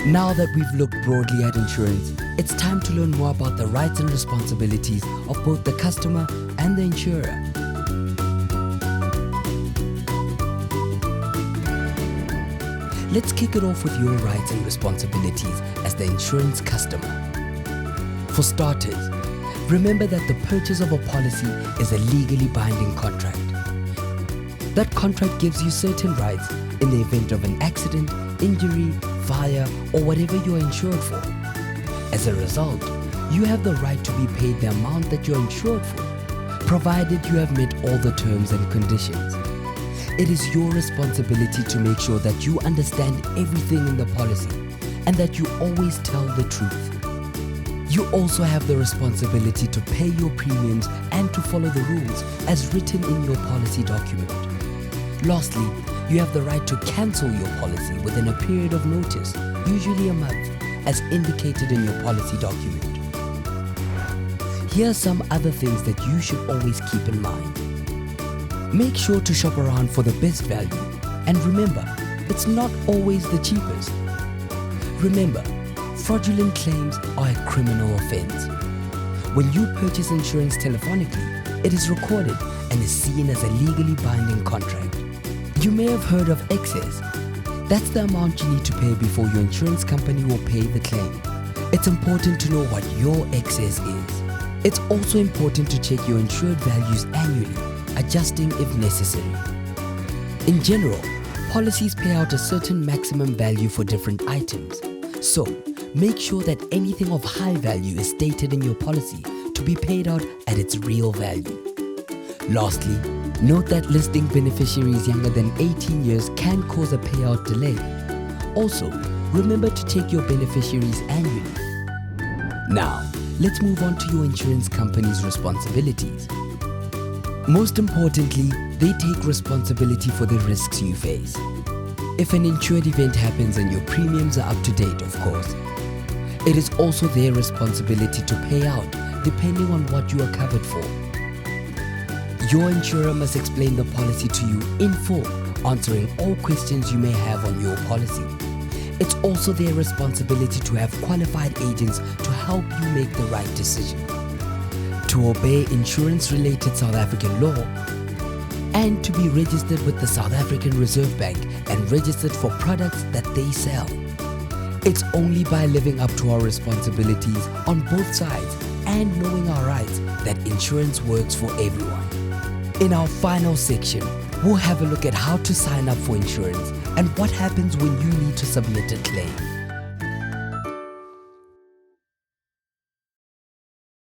Now that we've looked broadly at insurance, it's time to learn more about the rights and responsibilities of both the customer and the insurer. Let's kick it off with your rights and responsibilities as the insurance customer. For starters, remember that the purchase of a policy is a legally binding contract. That contract gives you certain rights in the event of an accident, injury, fire, or whatever you are insured for. As a result, you have the right to be paid the amount that you're insured for, provided you have met all the terms and conditions. It is your responsibility to make sure that you understand everything in the policy and that you always tell the truth. You also have the responsibility to pay your premiums and to follow the rules as written in your policy document. Lastly, you have the right to cancel your policy within a period of notice, usually a month, as indicated in your policy document. Here are some other things that you should always keep in mind. Make sure to shop around for the best value, and remember, it's not always the cheapest. Remember, fraudulent claims are a criminal offense. When you purchase insurance telephonically, it is recorded and is seen as a legally binding contract. You may have heard of excess. That's the amount you need to pay before your insurance company will pay the claim. It's important to know what your excess is. It's also important to check your insured values annually, adjusting if necessary. In general, policies pay out a certain maximum value for different items. So, make sure that anything of high value is stated in your policy to be paid out at its real value. Lastly, note that listing beneficiaries younger than 18 years can cause a payout delay. Also, remember to check your beneficiaries annually. Now, let's move on to your insurance company's responsibilities. Most importantly, they take responsibility for the risks you face. If an insured event happens and your premiums are up to date, of course. It is also their responsibility to pay out depending on what you are covered for. Your insurer must explain the policy to you in full, answering all questions you may have on your policy. It's also their responsibility to have qualified agents to help you make the right decision, to obey insurance-related South African law, and to be registered with the South African Reserve Bank and registered for products that they sell. It's only by living up to our responsibilities on both sides and knowing our rights that insurance works for everyone. In our final section, we'll have a look at how to sign up for insurance and what happens when you need to submit a claim.